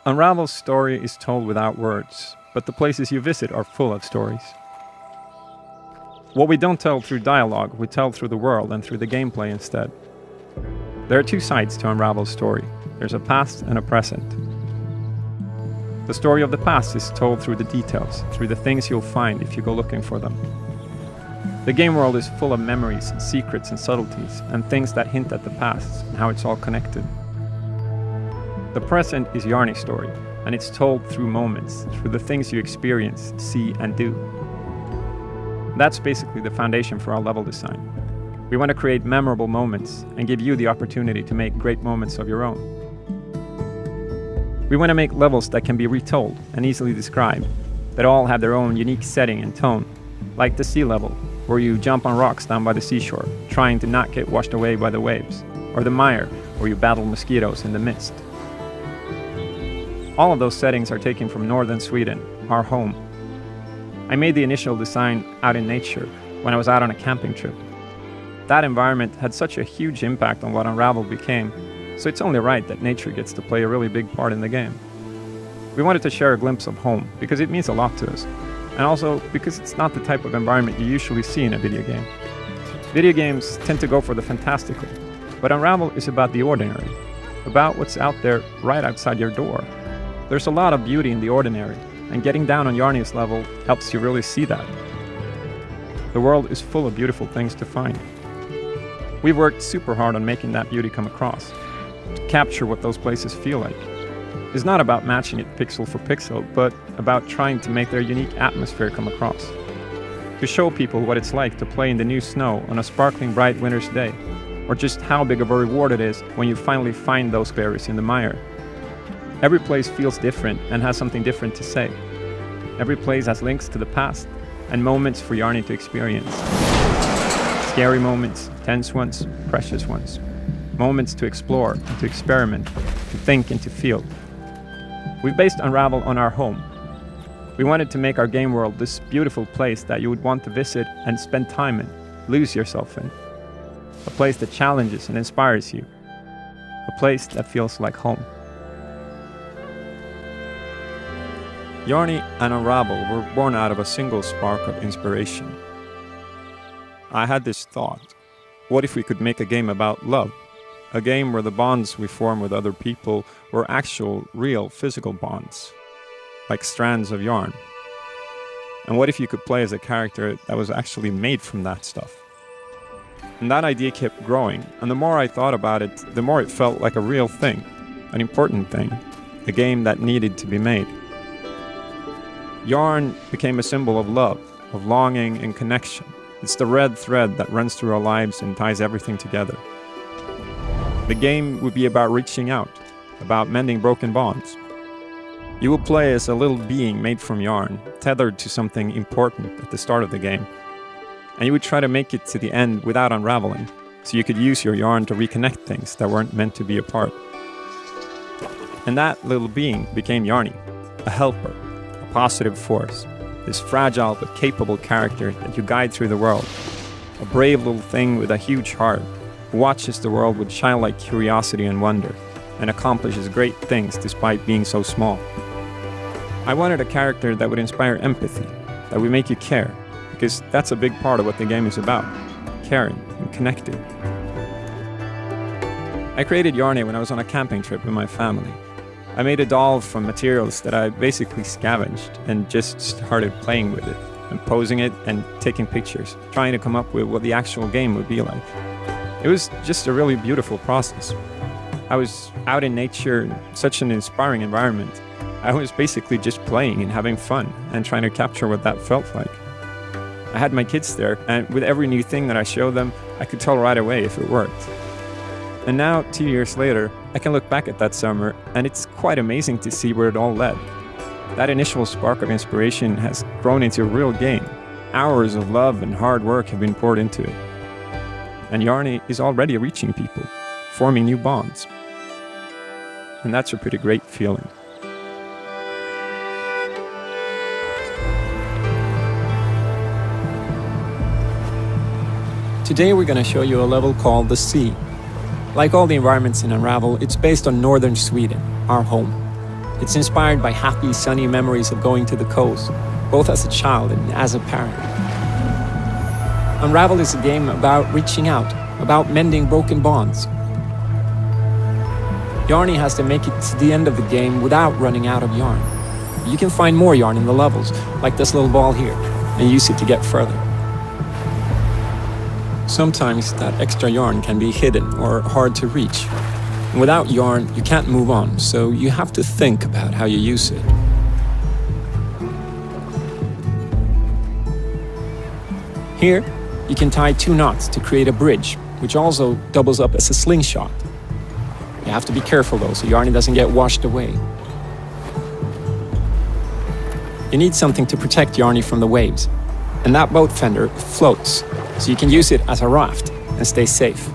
Unravel's story is told without words, but the places you visit are full of stories. What we don't tell through dialogue, we tell through the world and through the gameplay instead. There are two sides to Unravel's story. There's a past and a present. The story of the past is told through the details, through the things you'll find if you go looking for them. The game world is full of memories, secrets and subtleties, and things that hint at the past and how it's all connected. The present is Yarny's story, and it's told through moments, through the things you experience, see, and do. That's basically the foundation for our level design. We want to create memorable moments and give you the opportunity to make great moments of your own. We want to make levels that can be retold and easily described, that all have their own unique setting and tone, like the sea level, where you jump on rocks down by the seashore, trying to not get washed away by the waves, or the mire, where you battle mosquitoes in the mist. All of those settings are taken from northern Sweden, our home. I made the initial design out in nature when I was out on a camping trip. That environment had such a huge impact on what Unravel became, so it's only right that nature gets to play a really big part in the game. We wanted to share a glimpse of home because it means a lot to us, and also because it's not the type of environment you usually see in a video game. Video games tend to go for the fantastical, but Unravel is about the ordinary, about what's out there right outside your door. There's a lot of beauty in the ordinary, and getting down on Yarny's level helps you really see that. The world is full of beautiful things to find. We've worked super hard on making that beauty come across, to capture what those places feel like. It's not about matching it pixel for pixel, but about trying to make their unique atmosphere come across. To show people what it's like to play in the new snow on a sparkling bright winter's day, or just how big of a reward it is when you finally find those berries in the mire. Every place feels different and has something different to say. Every place has links to the past and moments for Yarny to experience. Scary moments, tense ones, precious ones. Moments to explore and to experiment, to think and to feel. We've based Unravel on our home. We wanted to make our game world this beautiful place that you would want to visit and spend time in, lose yourself in. A place that challenges and inspires you. A place that feels like home. Yarny and Unravel were born out of a single spark of inspiration. I had this thought, what if we could make a game about love? A game where the bonds we form with other people were actual, real, physical bonds, like strands of yarn. And what if you could play as a character that was actually made from that stuff? And that idea kept growing, and the more I thought about it, the more it felt like a real thing, an important thing, a game that needed to be made. Yarn became a symbol of love, of longing and connection. It's the red thread that runs through our lives and ties everything together. The game would be about reaching out, about mending broken bonds. You will play as a little being made from yarn, tethered to something important at the start of the game. And you would try to make it to the end without unraveling, so you could use your yarn to reconnect things that weren't meant to be apart. And that little being became Yarny, a helper, a positive force, this fragile but capable character that you guide through the world, a brave little thing with a huge heart, who watches the world with childlike curiosity and wonder, and accomplishes great things despite being so small. I wanted a character that would inspire empathy, that would make you care, because that's a big part of what the game is about, caring and connecting. I created Yarny when I was on a camping trip with my family. I made a doll from materials that I basically scavenged and just started playing with it, and posing it and taking pictures, trying to come up with what the actual game would be like. It was just a really beautiful process. I was out in nature, such an inspiring environment. I was basically just playing and having fun and trying to capture what that felt like. I had my kids there, and with every new thing that I showed them, I could tell right away if it worked. And now, 2 years later, I can look back at that summer, and it's quite amazing to see where it all led. That initial spark of inspiration has grown into a real game. Hours of love and hard work have been poured into it. And Yarny is already reaching people, forming new bonds. And that's a pretty great feeling. Today we're going to show you a level called The Sea. Like all the environments in Unravel, it's based on northern Sweden, our home. It's inspired by happy, sunny memories of going to the coast, both as a child and as a parent. Unravel is a game about reaching out, about mending broken bonds. Yarny has to make it to the end of the game without running out of yarn. You can find more yarn in the levels, like this little ball here, and use it to get further. Sometimes that extra yarn can be hidden or hard to reach. And without yarn, you can't move on, so you have to think about how you use it. Here, you can tie 2 knots to create a bridge, which also doubles up as a slingshot. You have to be careful though, so Yarny doesn't get washed away. You need something to protect Yarny from the waves, and that boat fender floats, so you can use it as a raft and stay safe.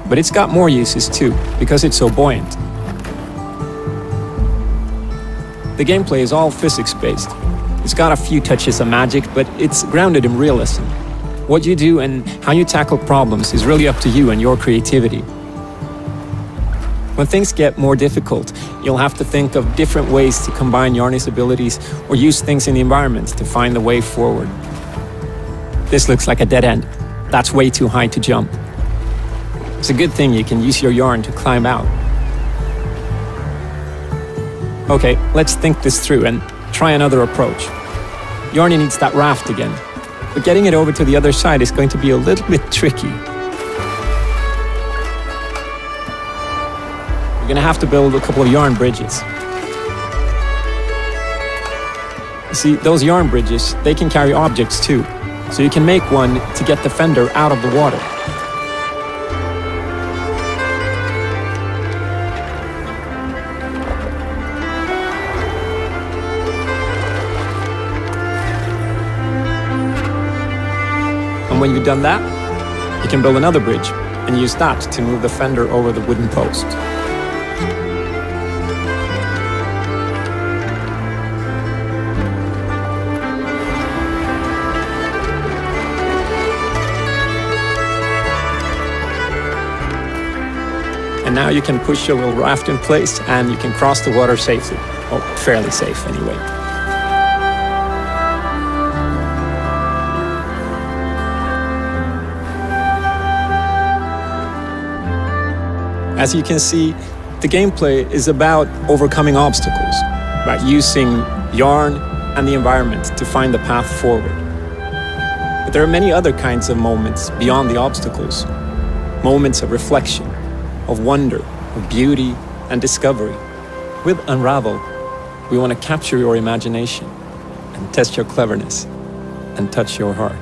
But it's got more uses too, because it's so buoyant. The gameplay is all physics-based. It's got a few touches of magic, but it's grounded in realism. What you do and how you tackle problems is really up to you and your creativity. When things get more difficult, you'll have to think of different ways to combine Yarny's abilities or use things in the environment to find the way forward. This looks like a dead end. That's way too high to jump. It's a good thing you can use your yarn to climb out. Okay, let's think this through and try another approach. Yarny needs that raft again, but getting it over to the other side is going to be a little bit tricky. We're gonna have to build a couple of yarn bridges. You see, those yarn bridges, they can carry objects too, so you can make one to get the fender out of the water. And when you've done that, you can build another bridge and use that to move the fender over the wooden post. And now you can push your little raft in place and you can cross the water safely. Well, fairly safe anyway. As you can see, the gameplay is about overcoming obstacles, about using yarn and the environment to find the path forward. But there are many other kinds of moments beyond the obstacles. Moments of reflection, of wonder, of beauty and discovery. With Unravel, we want to capture your imagination and test your cleverness and touch your heart.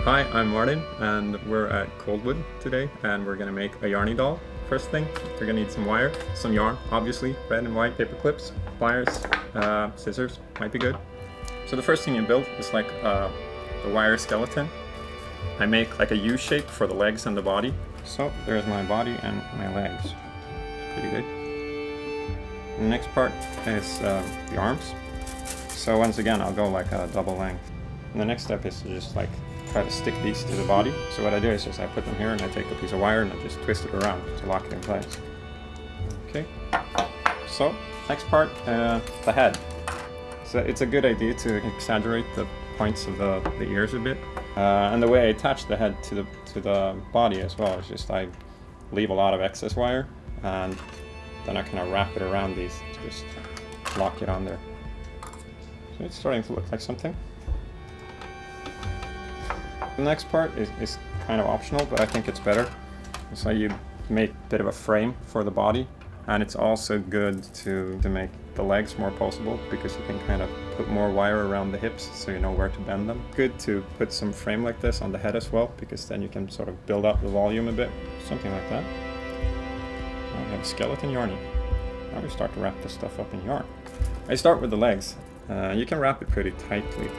Hi, I'm Martin, and we're at Coldwood today, and we're gonna make a Yarny doll. First thing, you're gonna need some wire, some yarn, obviously, red and white paper clips, pliers, scissors, might be good. So the first thing you build is like the wire skeleton. I make like a U shape for the legs and the body. So there's my body and my legs. Pretty good. And the next part is the arms. So once again, I'll go like a double length. And the next step is to just like try to stick these to the body. So what I do is just I put them here and I take a piece of wire and I just twist it around to lock it in place. Okay. So next part, the head. So it's a good idea to exaggerate the points of the ears a bit. And the way I attach the head to the body as well is just I leave a lot of excess wire and then I kind of wrap it around these to just lock it on there. So it's starting to look like something. The next part is kind of optional, but I think it's better. So you make a bit of a frame for the body, and it's also good to make the legs more posable because you can kind of put more wire around the hips so you know where to bend them. Good to put some frame like this on the head as well, because then you can sort of build up the volume a bit, something like that. Now we have a skeleton Yarny. Now we start to wrap this stuff up in yarn. I start with the legs. You can wrap it pretty tightly.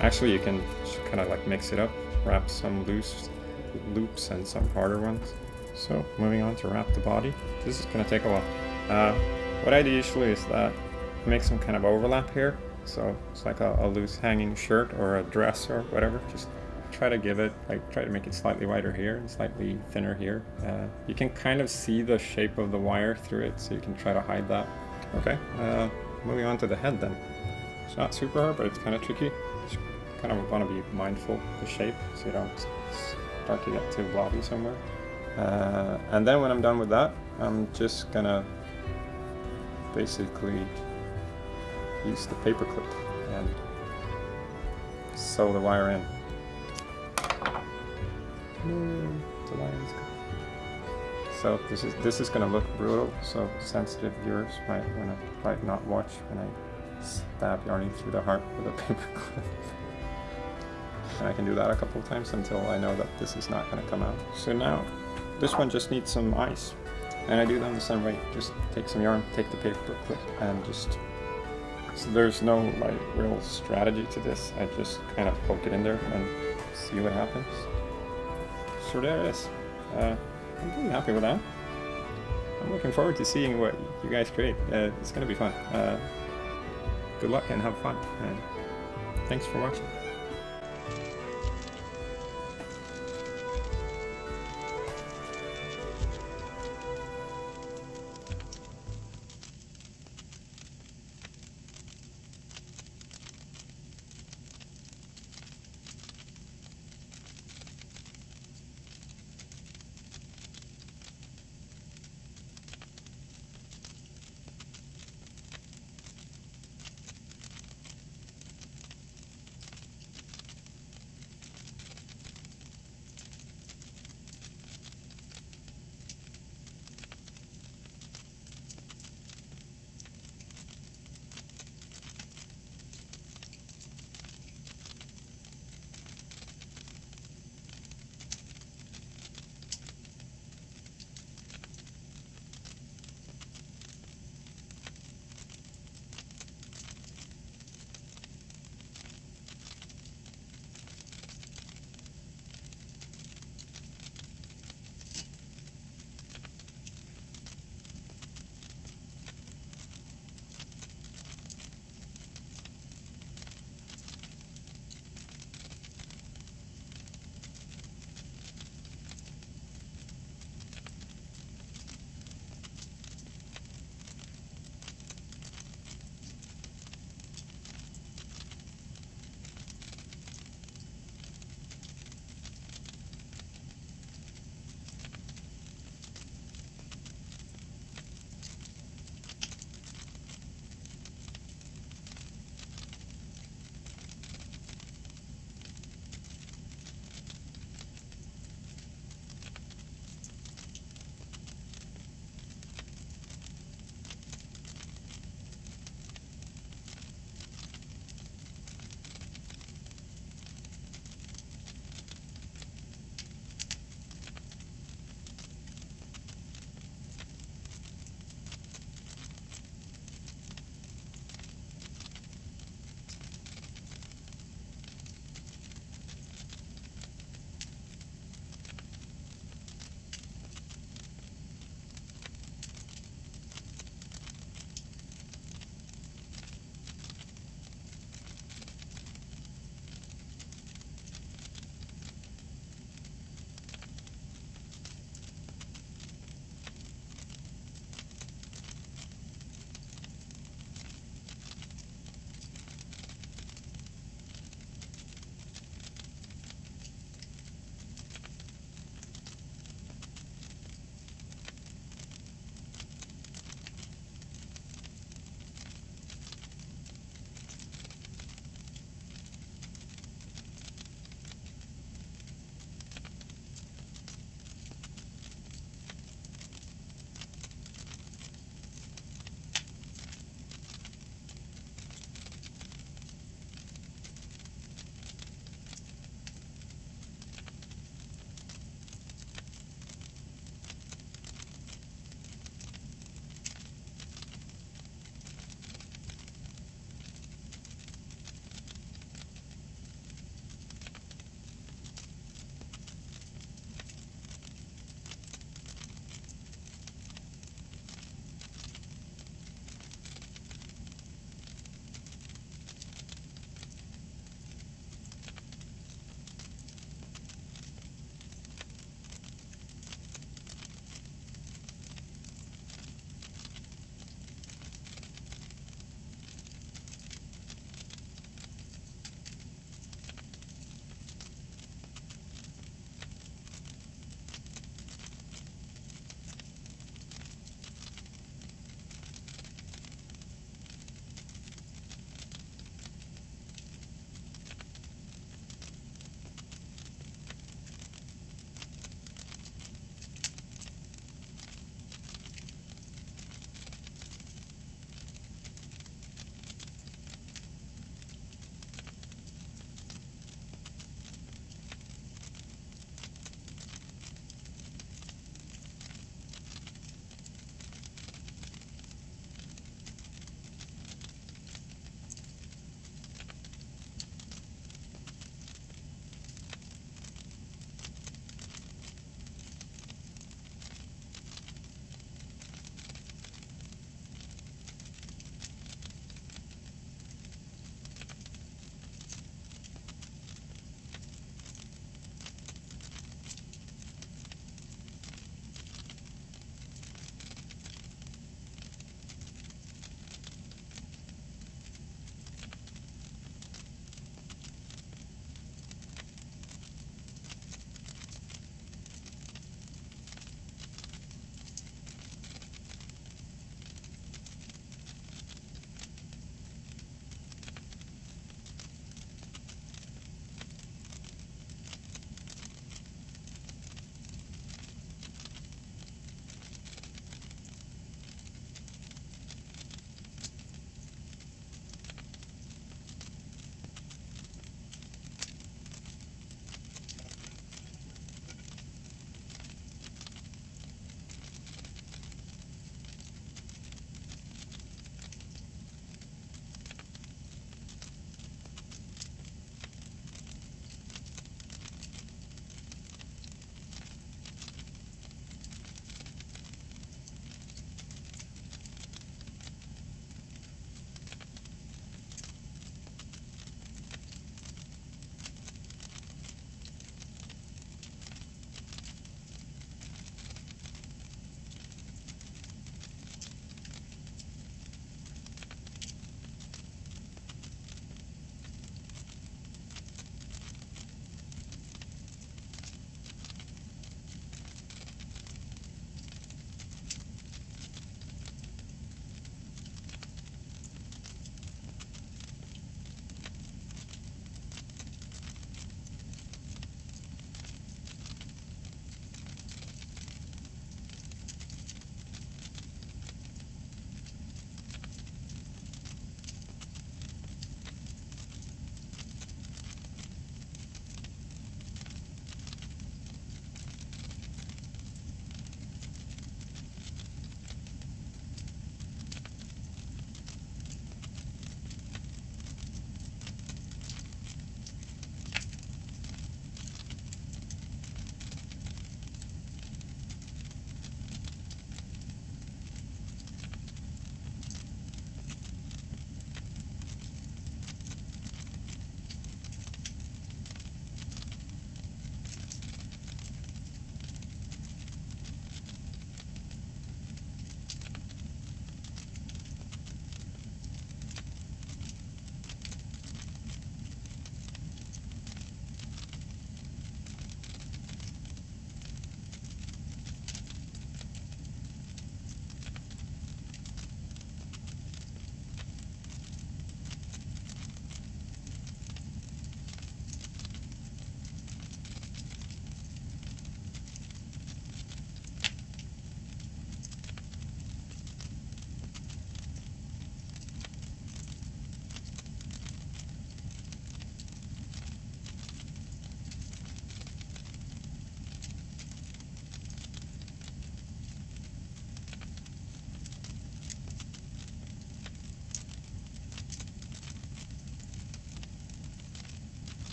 Actually, you can kind of like mix it up, wrap some loose loops and some harder ones. So moving on to wrap the body. This is going to take a while. What I do usually is that I make some kind of overlap here. So it's like a loose hanging shirt or a dress or whatever. Just try to give it, like try to make it slightly wider here and slightly thinner here. You can kind of see the shape of the wire through it, so you can try to hide that. Okay, moving on to the head then. It's not super hard, but it's kind of tricky. Just kind of want to be mindful of the shape so you don't start to get too blobby somewhere. And then when I'm done with that, I'm just gonna basically use the paper clip and sew the wire in. The line's good. So this is gonna look brutal, so sensitive viewers might not watch when I stab Yarny through the heart with a paper clip. And I can do that a couple of times until I know that this is not going to come out. So now, this one just needs some ice. And I do them the same way. Just take some yarn, take the paper clip, and just... So there's no like real strategy to this. I just kind of poke it in there and see what happens. So there it is. I'm pretty happy with that. I'm looking forward to seeing what you guys create. It's going to be fun. Good luck and have fun. And thanks for watching.